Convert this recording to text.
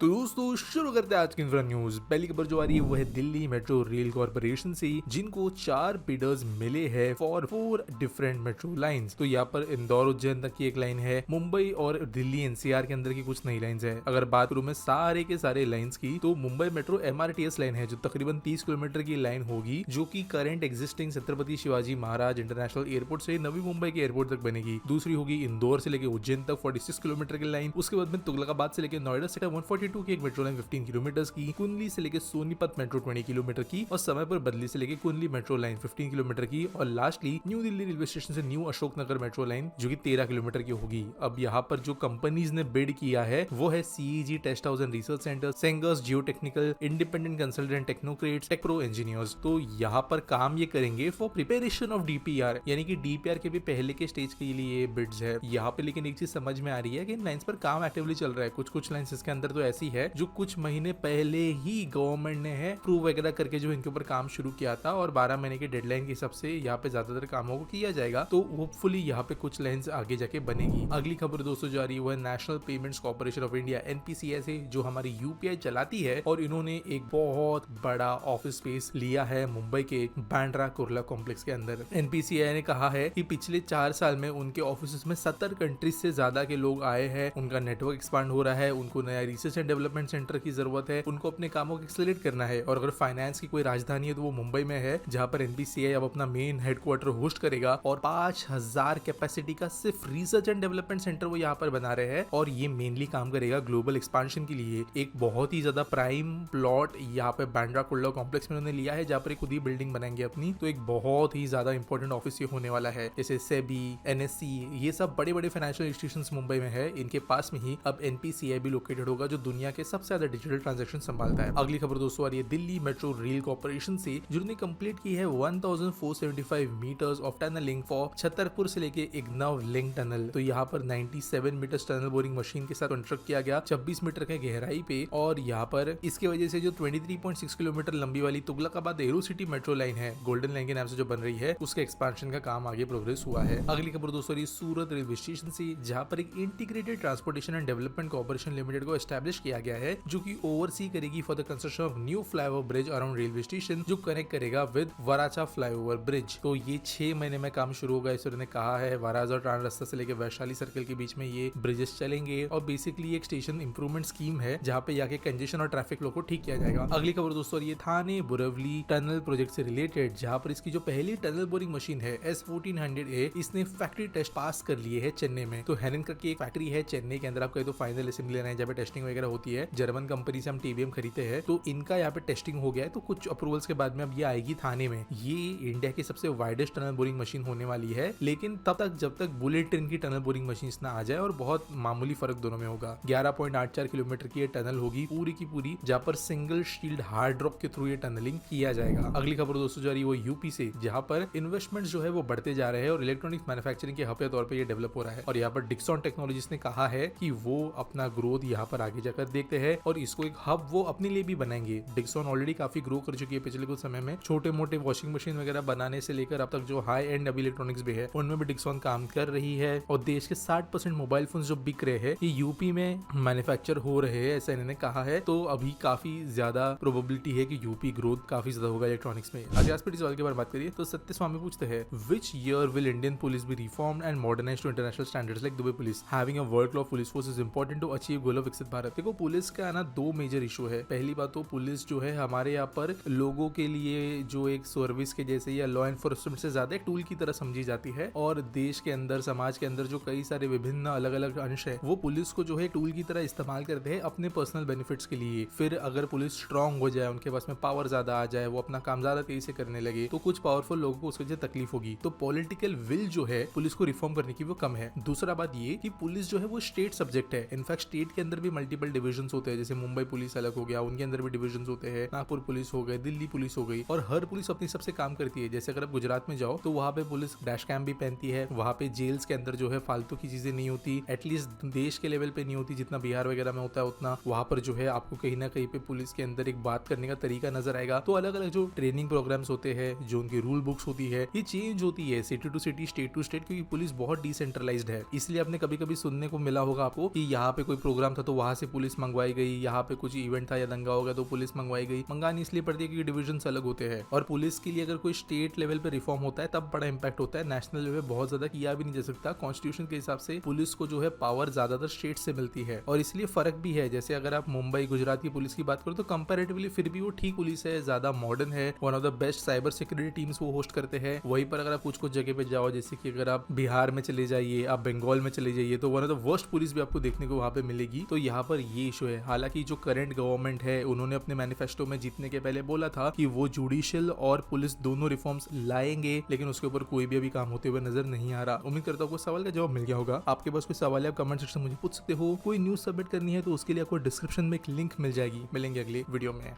तो दोस्तों शुरू करते हैं आज की इंफ्रा न्यूज। पहली खबर जो आ रही है वो है दिल्ली मेट्रो रेल कॉर्पोरेशन से, जिनको 4 बिडर्स मिले हैं फॉर 4 डिफरेंट मेट्रो लाइंस। तो यहाँ पर इंदौर उज्जैन तक की एक लाइन है, मुंबई और दिल्ली एनसीआर के अंदर की कुछ नई लाइंस है। अगर बात करूं मैं सारे के सारे लाइंस की, तो मुंबई मेट्रो एमआरटीएस लाइन है जो तकरीबन 30 किलोमीटर की लाइन होगी, जो की current existing Chhatrapati Shivaji Maharaj international airport से नवी मुंबई के एयरपोर्ट तक बनेगी। दूसरी होगी इंदौर से लेकर उज्जैन तक 46 किलोमीटर की लाइन। उसके बाद में तुगलकाबाद से लेकर नोएडा सेक्टर 142 की एक मेट्रो लाइन 15 किलोमीटर की, कुंडली से लेकर सोनीपत मेट्रो 20 किलोमीटर की, और समय पर बदली से लेकर कुंडली मेट्रो लाइन 15 किलोमीटर की, और lastly new Delhi railway station से न्यू अशोकनगर मेट्रो लाइन जो कि 13 किलोमीटर की होगी। अब यहाँ पर जो कंपनीज ने बिड किया है वो है CEG test house and research centre, Sengars geo technical, independent consultant technocrats, Techpro engineers. तो यहाँ पर काम ये करेंगे फॉर प्रिपेरेशन ऑफ डीपीआर, यानी कि डीपीआर के भी पहले के स्टेज के लिए बिड्स है यहाँ पे। लेकिन एक चीज समझ में आ रही है कि इन लाइंस पर काम एक्टिवली चल रहा है। कुछ लाइंस इसके अंदर तो ऐसी है जो कुछ महीने पहले ही गवर्नमेंट ने है प्रूव वगैरह करके जो इनके ऊपर काम शुरू किया था, और 12 महीने की डेडलाइन के हिसाब से यहाँ पे ज्यादातर कामों को किया जाएगा। तो होपफुली यहाँ पे कुछ लाइंस आगे जाके बनेगी। अगली खबर दोस्तों जो आ रही है वो है national payments corporation of India NPCI से, जो हमारी यूपीआई चलाती है, और इन्होंने एक बहुत बड़ा ऑफिस स्पेस लिया है मुंबई के बांद्रा कुर्ला कॉम्प्लेक्स के अंदर। एनपीसीआई ने कहा है कि पिछले 4 साल में उनके ऑफिस में 70 कंट्रीज से ज्यादा के लोग आए हैं, उनका नेटवर्क एक्सपांड हो रहा है, उनको नया रिसर्च एंड डेवलपमेंट सेंटर की जरूरत है, उनको अपने कामों को एक्सेलरेट करना है। और अगर फाइनेंस की कोई राजधानी है तो वो मुंबई में है, जहां पर एनपीसीआई अब अपना मेन हेडक्वार्टर होस्ट करेगा, और 5000 कैपेसिटी का सिर्फ रिसर्च एंड डेवलपमेंट सेंटर वो यहाँ पर बना रहे हैं। और ये मेनली काम करेगा ग्लोबल एक्सपांशन के लिए। एक बहुत ही ज्यादा प्राइम प्लॉट यहाँ पे बांद्रा कुर्ला कॉम्प्लेक्स में उन्होंने लिया है, जहाँ पर खुद ही बिल्डिंग बनाएंगे अपनी। तो एक बहुत ही ज्यादा इंपॉर्टेंट ऑफिस ये होने वाला है। जैसे सेबी, एनएससी, ये सब बड़े बड़े फाइनेंशियल इंस्टीट्यूशंस मुंबई में है, इनके पास में ही अब एनपीसीआई भी लोकेटेड होगा, जो दुनिया के सबसे ज्यादा डिजिटल ट्रांजैक्शन संभालता है। अगली खबर दोस्तों आ रही है दिल्ली मेट्रो रेल कॉर्पोरेशन से, जिन्होंने कंप्लीट की है 1475 metres of tunnelling for Chhatarpur से लेके इग्नव लिंक टनल। तो यहाँ पर 97 मीटर टनल बोरिंग मशीन के साथ कंस्ट्रक्ट किया गया 26 मीटर के गहराई पे। और यहाँ पर इसके वजह से जो 23.6 किलोमीटर लंबी वाली Tughlakabad aero city metro line है, गोल्डन लाइन के नाम से जो बन रही है, उसके एक्सपेंशन का काम आगे प्रोग्रेस हुआ है। अगली खबर दोस्तों सूरत रेलवे स्टेशन से, जहाँ पर एक integrated transportation and development corporation limited को एस्टैब्लिश किया गया है, जो की ओवरसी करेगी for the construction of new flyover bridge around railway station, जो कनेक्ट करेगा विद वराचा फ्लाईओवर ब्रिज। तो ये 6 महीने में काम शुरू होगा, इस उन्होंने कहा है। वाराज और ट्रांस रास्ता से लेकर वैशाली सर्कल के बीच में ये ब्रिजेस चलेंगे, और बेसिकली एक स्टेशन इंप्रूवमेंट स्कीम है, जहाँ पे जाके कंजेशन और ट्रैफिक फ्लो को ठीक किया जाएगा। अगली खबर दोस्तों ये थाने बुरवली टनल प्रोजेक्ट से रिलेटेड, जहाँ पर इसकी जो पहली टनल बोरिंग मशीन है S1400A, इसने फैक्ट्री टेस्ट पास कर लिए है चेन्नई में। तो हेलन करके एक फैक्ट्री है चेन्नई के अंदर, आपका तो फाइनल असेंबली लेना है, जहाँ पे टेस्टिंग वगैरह होती है। जर्मन कंपनी से हम टीबीएम खरीदते हैं, तो इनका यहाँ पे टेस्टिंग हो गया है। तो कुछ अप्रूवल्स के बाद में अब ये आएगी थाने में। ये इंडिया की सबसे वाइडेस्ट टनल बोरिंग मशीन होने वाली है, लेकिन तब तक जब तक बुलेट ट्रेन की टनल बोरिंग मशीन ना आ जाए, और बहुत मामूली फर्क दोनों में होगा। 11.84 किलोमीटर की ये टनल होगी पूरी की पूरी, जहाँ पर सिंगल शील्ड हार्ड ड्रॉप के थ्रू ये टनलिंग किया जाएगा। अगली खबर दोस्तों जा रही है वो यूपी से, जहाँ पर इन्वेस्टमेंट जो है वो बढ़ते जा रहे हैं, और इलेक्ट्रॉनिक्स मैन्युफैक्चरिंग के हब के तौर पर ये डेवलप हो रहा है। और यहाँ पर डिक्सॉन टेक्नोलॉजीज ने कहा है कि वो अपना ग्रोथ यहाँ पर आगे जाकर देखते हैं, और इसको एक हब वो अपने लिए भी बनाएंगे। डिक्सॉन ऑलरेडी काफी ग्रो कर चुकी है पिछले कुछ समय में, छोटे मोटे वॉशिंग मशीन वगैरह बनाने से लेकर अब तक जो हाई एंड अभी इलेक्ट्रॉनिक्स भी है, उनमें भी डिक्सॉन काम कर रही है। और देश के 60% मोबाइल फोन जो बिक रहे हैं, ये यूपी में मैन्युफैक्चर हो रहे हैं, ऐसा इन्होंने कहा है। तो अभी काफी ज्यादा प्रोबेबिलिटी है कि यूपी ग्रोथ काफी ज्यादा होगा इलेक्ट्रॉनिक्स में। आगे आसपास सवाल के बारे में बात करिए तो सत्य स्वामी पूछते हैं, which year will Indian police be reformed and modernised to international standards like Dubai police, having a world class police force is important to achieve goal of Viksit Bharat. देखो, पुलिस का ना 2 मेजर इशू है। पहली बात तो पुलिस जो है हमारे यहाँ पर लोगों के लिए जो एक सर्विस के जैसे या लॉ एनफोर्समेंट से ज्यादा एक टूल की तरह समझी जाती है, और देश के अंदर समाज के अंदर जो कई सारे विभिन्न अलग अलग अंश है, वो पुलिस को जो है टूल की तरह इस्तेमाल करते हैं अपने पर्सनल बेनिफिट्स के लिए। फिर अगर पुलिस स्ट्रांग हो जाए, उनके पास में पावर ज्यादा आ जाए, वो अपना काम ज्यादा तेजी से करने लगे, तो कुछ पावरफुल लोगों को उसकी वजह तकलीफ होगी। तो पॉलिटिकल विल जो है पुलिस को रिफॉर्म करने की वो कम है। दूसरा बात ये कि पुलिस जो है वो स्टेट सब्जेक्ट है। इनफैक्ट स्टेट के अंदर भी मल्टीपल डिविजन होते हैं, जैसे मुंबई पुलिस अलग हो गया, उनके अंदर भी डिविजन होते हैं, नागपुर पुलिस हो गए, दिल्ली पुलिस हो गई, और हर पुलिस अपनी सबसे काम करती है। जैसे अगर आप गुजरात में जाओ तो वहाँ पे पुलिस डैश कैम भी पहनती है, वहाँ पे जेल्स के अंदर जो है फालतू की चीजें नहीं होती, एटलीस्ट देश के लेवल पे नहीं होती जितना बिहार वगैरह में होता है उतना। वहाँ पर जो है आपको कहीं ना कहीं पे पुलिस के अंदर एक बात करने का तरीका नजर आएगा। तो अलग अलग जो ट्रेनिंग प्रोग्राम्स होते हैं, जो उनकी रूल बुक्स होती है, ये चेंज होती है city to city, state to state, क्योंकि पुलिस बहुत डिसेंट्रलाइज्ड है। इसलिए आपने कभी कभी सुनने को मिला होगा आपको कि यहाँ पे कोई प्रोग्राम था तो वहां से पुलिस मंगवाई गई, गई, यहाँ पे कुछ इवेंट था या दंगा हो गया तो पुलिस मंगवाई गई। मंगानी इसलिए पड़ती है क्योंकि डिविजन अलग होते हैं, और पुलिस के लिए अगर कोई स्टेट लेवल पे रिफॉर्म होता है तब बड़ा इंपैक्ट होता है। नेशनल लेवल पे बहुत ज्यादा किया भी नहीं जा सकता। कॉन्स्टिट्यूशन के हिसाब से पुलिस को जो है पावर ज्यादातर स्टेट से मिलती है, और इसलिए फर्क भी है। जैसे अगर आप मुंबई गुजरात की पुलिस की बात करो तो कंपैरेटिवली फिर भी वो ठीक पुलिस है, ज्यादा मॉडर्न है, one of the best cyber security teams वो होस्ट करते हैं। वहीं पर अगर आप कुछ कुछ जगह पे जाओ, जैसे कि अगर आप बिहार में चले जाइए, आप बंगाल में चले जाइए, तो one of the worst police भी आपको देखने को वहां पे मिलेगी। तो यहाँ पर ये इशू है। हालांकि जो करंट गवर्नमेंट है उन्होंने अपने मैनिफेस्टो में जीतने के पहले बोला था कि वो जुडिशियल और पुलिस दोनों रिफॉर्म्स लाएंगे, लेकिन उसके ऊपर कोई भी अभी काम होते हुए नजर नहीं आ रहा। उम्मीद करता हूँ आपको सवाल का जवाब मिल गया होगा। आपके पास कोई सवाल है आप कमेंट सेक्शन में मुझे पूछ सकते हो। कोई न्यूज सबमिट करनी है तो उसके लिए आपको डिस्क्रिप्शन में एक लिंक मिल जाएगी। मिलेंगे अगले वीडियो में।